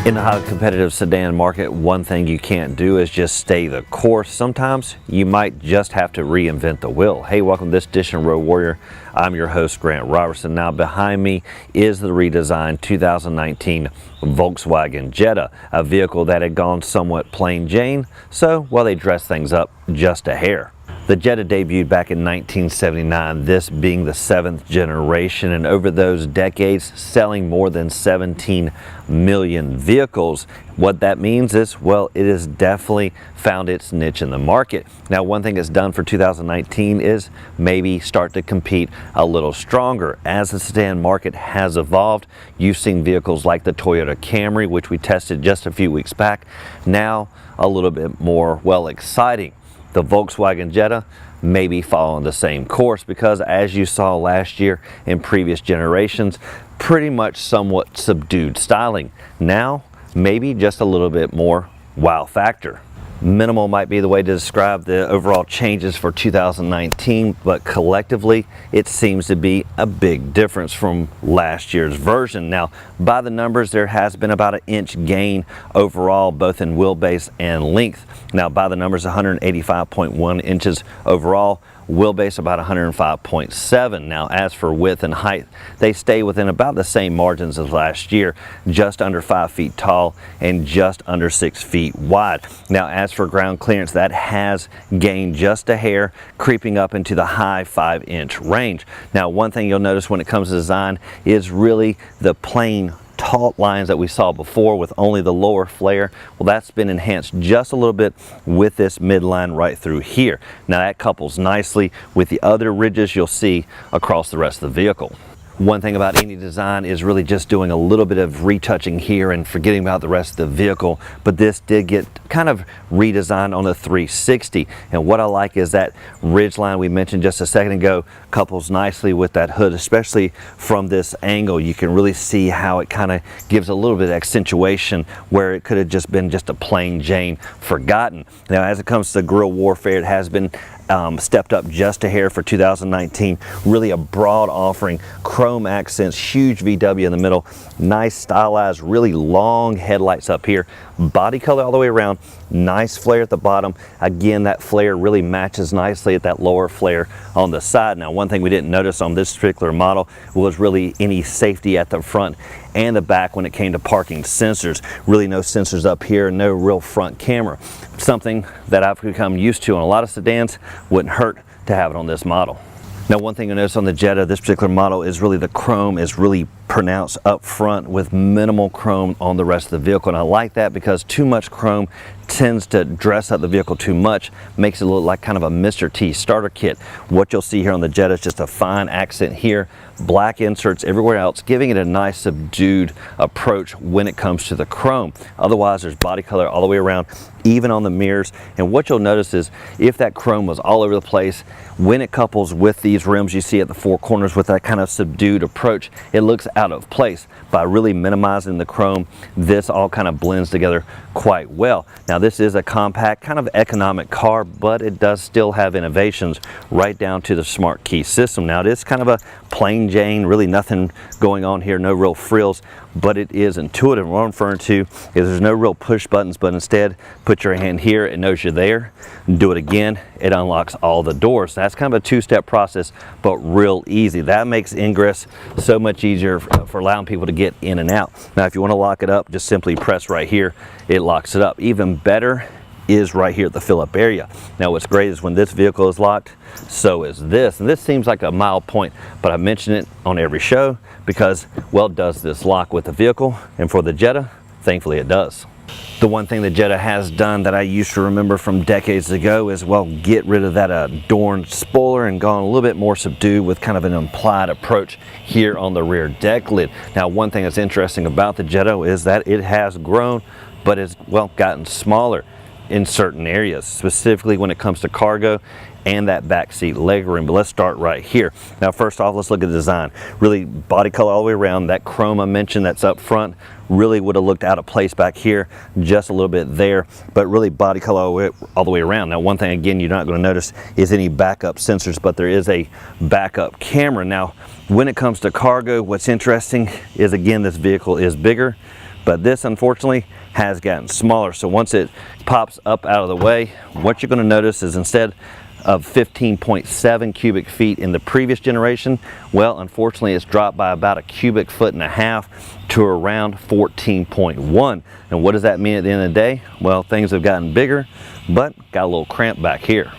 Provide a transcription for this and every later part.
In the highly competitive sedan market, one thing you can't do is just stay the course. Sometimes you might just have to reinvent the wheel. Hey, welcome to this edition of Road Warrior. I'm your host, Grant Roberson. Now behind me is the redesigned 2019 Volkswagen Jetta, a vehicle that had gone somewhat plain Jane, so well, they dressed things up just a hair. The Jetta debuted back in 1979, this being the 7th generation, and over those decades selling more than 17 million vehicles. What that means is, well, it has definitely found its niche in the market. Now, one thing it's done for 2019 is maybe start to compete a little stronger. As the sedan market has evolved, you've seen vehicles like the Toyota Camry, which we tested just a few weeks back, now a little bit more, well, exciting. The Volkswagen Jetta may be following the same course because, as you saw last year in previous generations, pretty much somewhat subdued styling. Now, maybe just a little bit more wow factor. Minimal might be the way to describe the overall changes for 2019, but collectively it seems to be a big difference from last year's version. Now, by the numbers, there has been about an inch gain overall, both in wheelbase and length. Now, by the numbers, 185.1 inches overall, wheelbase about 105.7. Now, as for width and height, they stay within about the same margins as last year, just under 5 feet tall and just under 6 feet wide. Now, as for ground clearance, that has gained just a hair, creeping up into the high 5-inch range. Now, one thing you'll notice when it comes to design is really the plain taut lines that we saw before with only the lower flare. Well, that's been enhanced just a little bit with this midline right through here. Now, that couples nicely with the other ridges you'll see across the rest of the vehicle. One thing about any design is really just doing a little bit of retouching here and forgetting about the rest of the vehicle, but this did get kind of redesigned on the 360, and what I like is that ridge line we mentioned just a second ago couples nicely with that hood, especially from this angle. You can really see how it kind of gives a little bit of accentuation where it could have just been just a plain Jane forgotten. Now, as it comes to guerrilla warfare, it has been stepped up just a hair for 2019. Really a broad offering, chrome accents, huge VW in the middle, nice stylized, really long headlights up here, body color all the way around, nice flare at the bottom. Again, that flare really matches nicely at that lower flare on the side. Now, one thing we didn't notice on this particular model was really any safety at the front and the back when it came to parking sensors. Really no sensors up here, no real front camera. Something that I've become used to on a lot of sedans. Wouldn't hurt to have it on this model. Now, one thing you'll notice on the Jetta, this particular model, is really the chrome is really pronounced up front with minimal chrome on the rest of the vehicle, and I like that because too much chrome tends to dress up the vehicle too much, makes it look like kind of a Mr. T starter kit. What you'll see here on the Jetta is just a fine accent here, black inserts everywhere else, giving it a nice subdued approach when it comes to the chrome. Otherwise, there's body color all the way around, even on the mirrors. And what you'll notice is if that chrome was all over the place, when it couples with these rims you see at the four corners with that kind of subdued approach, it looks out of place. By really minimizing the chrome, this all kind of blends together quite well. Now, this is a compact, kind of economic car, but it does still have innovations right down to the smart key system. Now, it is kind of a plain Jane, really nothing going on here, no real frills, but it is intuitive. What I'm referring to is there's no real push buttons, but instead put your hand here, it knows you're there. Do it again, it unlocks all the doors. That's kind of a two-step process, but real easy. That makes ingress so much easier for allowing people to get in and out. Now, if you want to lock it up, just simply press right here, it locks it up. Even better is right here at the fill-up area. Now, what's great is when this vehicle is locked, so is this. And this seems like a mild point, but I mention it on every show because, well, does this lock with the vehicle? And for the Jetta, thankfully it does. The one thing the Jetta has done that I used to remember from decades ago is, well, get rid of that adorned spoiler and gone a little bit more subdued with kind of an implied approach here on the rear deck lid. Now, one thing that's interesting about the Jetta is that it has grown, but it's, well, gotten smaller in certain areas, specifically when it comes to cargo and that backseat legroom. But let's start right here. Now, first off, let's look at the design. Really body color all the way around. That chrome I mentioned that's up front really would have looked out of place back here, just a little bit there, but really body color all the way around. Now, one thing again you're not going to notice is any backup sensors, but there is a backup camera. Now, when it comes to cargo, what's interesting is, again, this vehicle is bigger, but this unfortunately has gotten smaller. So once it pops up out of the way, what you're going to notice is instead of 15.7 cubic feet in the previous generation, well, unfortunately it's dropped by about a cubic foot and a half to around 14.1. And what does that mean at the end of the day? Well, things have gotten bigger, but got a little cramped back here.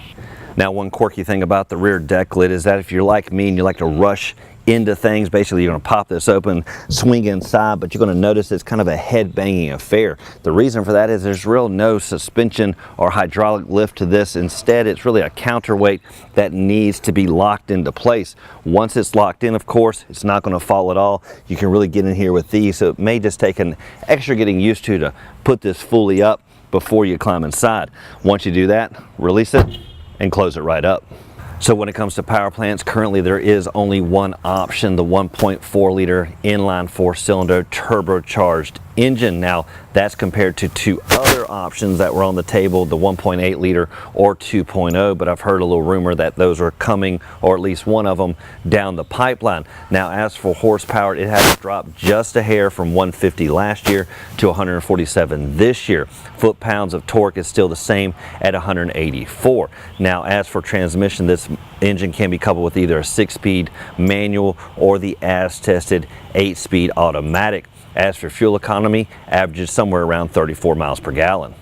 Now, one quirky thing about the rear deck lid is that if you're like me and you like to rush into things, basically you're going to pop this open, swing inside, but you're going to notice it's kind of a head banging affair. The reason for that is there's really no suspension or hydraulic lift to this. Instead, it's really a counterweight that needs to be locked into place. Once it's locked in, of course, it's not going to fall at all. You can really get in here with these, so it may just take an extra getting used to put this fully up before you climb inside. Once you do that, release it and close it right up. So when it comes to power plants, currently there is only one option, the 1.4 liter inline 4-cylinder turbocharged engine. Now that's compared to two other options that were on the table, the 1.8 liter or 2.0, but I've heard a little rumor that those are coming, or at least one of them, down the pipeline. Now as for horsepower, it has dropped just a hair from 150 last year to 147 this year. Foot-pounds of torque is still the same at 184. Now as for transmission, this engine can be coupled with either a 6-speed manual or the as-tested 8-speed automatic. As for fuel economy, averages somewhere around 34 miles per gallon.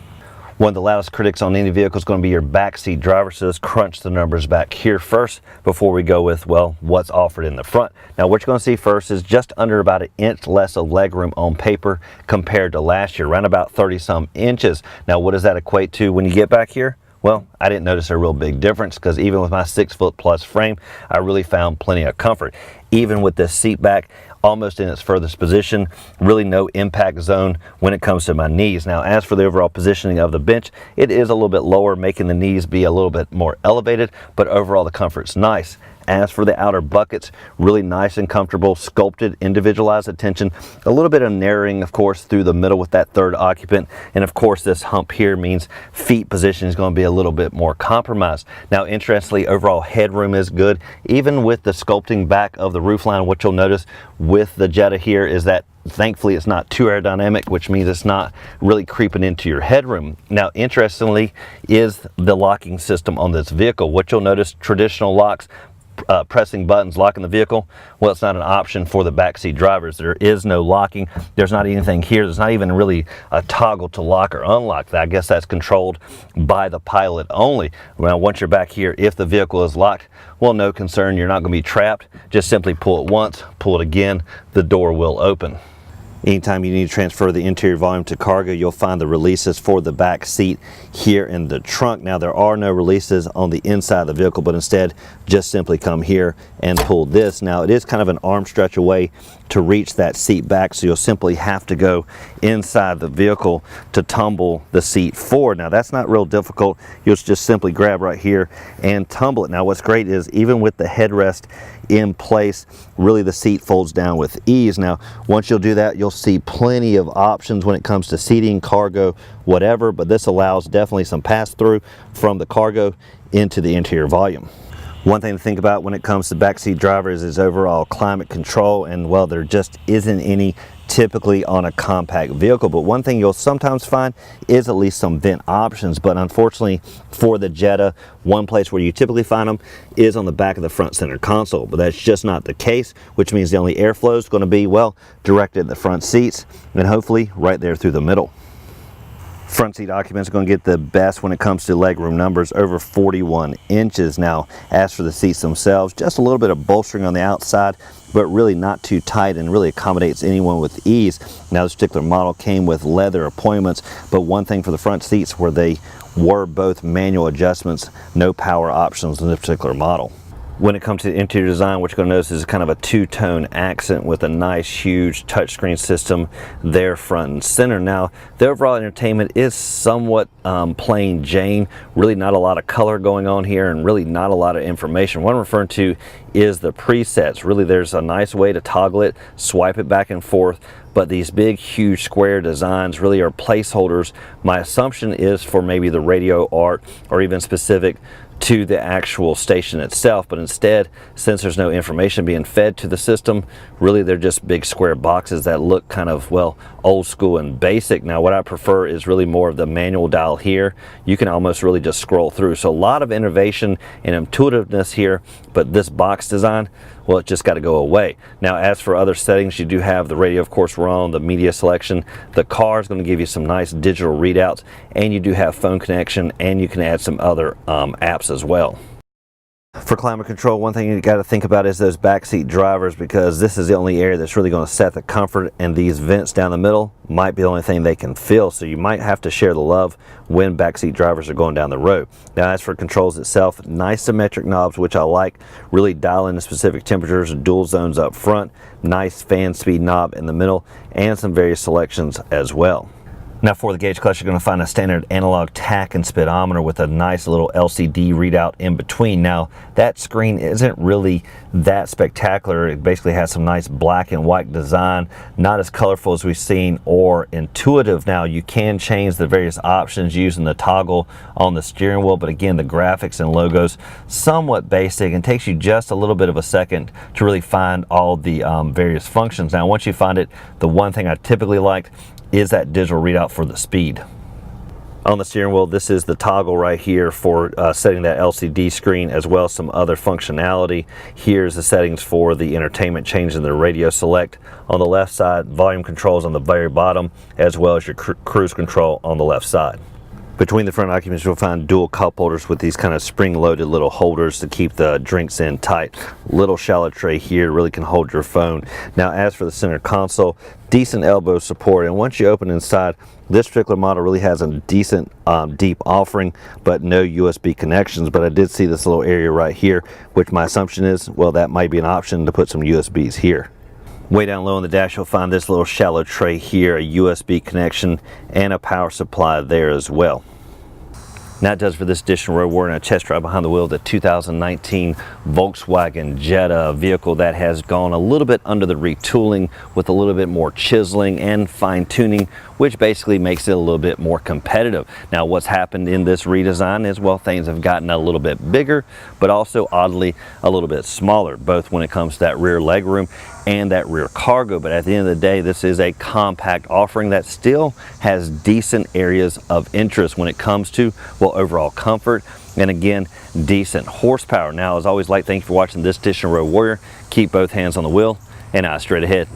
One of the loudest critics on any vehicle is going to be your backseat driver, so let's crunch the numbers back here first before we go with, well, what's offered in the front. Now what you're going to see first is just under about an inch less of legroom on paper compared to last year, around about 30-some inches. Now what does that equate to when you get back here? Well, I didn't notice a real big difference, because even with my 6-foot-plus frame, I really found plenty of comfort. Even with this seat back almost in its furthest position, really no impact zone when it comes to my knees. Now as for the overall positioning of the bench, it is a little bit lower, making the knees be a little bit more elevated, but overall the comfort's nice. As for the outer buckets, really nice and comfortable, sculpted, individualized attention. A little bit of narrowing, of course, through the middle with that third occupant. And of course, this hump here means feet position is going to be a little bit more compromised. Now, interestingly, overall headroom is good. Even with the sculpting back of the roofline, what you'll notice with the Jetta here is that thankfully it's not too aerodynamic, which means it's not really creeping into your headroom. Now, interestingly, is the locking system on this vehicle. What you'll notice, traditional locks, pressing buttons locking the vehicle, well, it's not an option for the backseat drivers. There is no locking. There's not anything here. There's not even really a toggle to lock or unlock. I guess that's controlled by the pilot only. Well, once you're back here, if the vehicle is locked, well, no concern, you're not going to be trapped. Just simply pull it once, pull it again, the door will open. Anytime you need to transfer the interior volume to cargo, you'll find the releases for the back seat here in the trunk. Now, there are no releases on the inside of the vehicle, but instead just simply come here and pull this. Now, it is kind of an arm stretch away to reach that seat back, so you'll simply have to go inside the vehicle to tumble the seat forward. Now, that's not real difficult. You'll just simply grab right here and tumble it. Now, what's great is even with the headrest in place, really the seat folds down with ease. Now, once you'll do that, you'll see plenty of options when it comes to seating, cargo, whatever, but this allows definitely some pass-through from the cargo into the interior volume. One thing to think about when it comes to backseat drivers is overall climate control, and well, there just isn't any typically on a compact vehicle, but one thing you'll sometimes find is at least some vent options. But unfortunately for the Jetta, one place where you typically find them is on the back of the front center console, but that's just not the case, which means the only airflow is going to be, well, directed at the front seats and hopefully right there through the middle. Front seat occupants are going to get the best when it comes to legroom numbers, over 41 inches. Now, as for the seats themselves, just a little bit of bolstering on the outside, but really not too tight and really accommodates anyone with ease. Now, this particular model came with leather appointments, but one thing for the front seats where they were both manual adjustments, no power options in this particular model. When it comes to the interior design, what you're going to notice is kind of a two-tone accent with a nice huge touchscreen system there front and center. Now, the overall entertainment is somewhat plain Jane, really not a lot of color going on here and really not a lot of information. What I'm referring to is the presets. Really, there's a nice way to toggle it, swipe it back and forth, but these big huge square designs really are placeholders. My assumption is for maybe the radio art or even specific to the actual station itself, but instead, since there's no information being fed to the system, really they're just big square boxes that look kind of, well, old school and basic. Now what I prefer is really more of the manual dial here. You can almost really just scroll through. So a lot of innovation and intuitiveness here, but this box design, well, it just got to go away. Now as for other settings, you do have the radio, of course, we're on, the media selection. The car is going to give you some nice digital readouts, and you do have phone connection, and you can add some other apps as well. For climate control, one thing you got to think about is those backseat drivers, because this is the only area that's really going to set the comfort, and these vents down the middle might be the only thing they can fill, so you might have to share the love when backseat drivers are going down the road. Now as for controls itself, nice symmetric knobs, which I like, really dial in the specific temperatures, dual zones up front, nice fan speed knob in the middle, and some various selections as well. Now for the gauge clutch, you're going to find a standard analog tach and speedometer with a nice little LCD readout in between. Now that screen isn't really that spectacular. It basically has some nice black and white design, not as colorful as we've seen or intuitive. Now you can change the various options using the toggle on the steering wheel, but again, the graphics and logos somewhat basic, and takes you just a little bit of a second to really find all the various functions. Now once you find it, the one thing I typically liked is that digital readout for the speed. On the steering wheel, this is the toggle right here for setting that LCD screen, as well as some other functionality. Here's the settings for the entertainment, changing the radio select. On the left side, volume controls on the very bottom, as well as your cruise control on the left side. Between the front occupants, you'll find dual cup holders with these kind of spring-loaded little holders to keep the drinks in tight. Little shallow tray here really can hold your phone. Now as for the center console, decent elbow support, and once you open inside, this particular model really has a decent deep offering, but no USB connections. But I did see this little area right here, which my assumption is, well, that might be an option to put some USBs here. Way down low on the dash, you'll find this little shallow tray here, a USB connection, and a power supply there as well. And that does for this edition of Road Warrior, and a test drive behind the wheel of the 2019 Volkswagen Jetta, a vehicle that has gone a little bit under the retooling with a little bit more chiseling and fine tuning, which basically makes it a little bit more competitive. Now what's happened in this redesign is, well, things have gotten a little bit bigger, but also oddly a little bit smaller, both when it comes to that rear legroom and that rear cargo. But at the end of the day, this is a compact offering that still has decent areas of interest when it comes to, well, overall comfort, and again, decent horsepower. Now as always, thank you for watching this edition of Road Warrior. Keep both hands on the wheel and eyes straight ahead.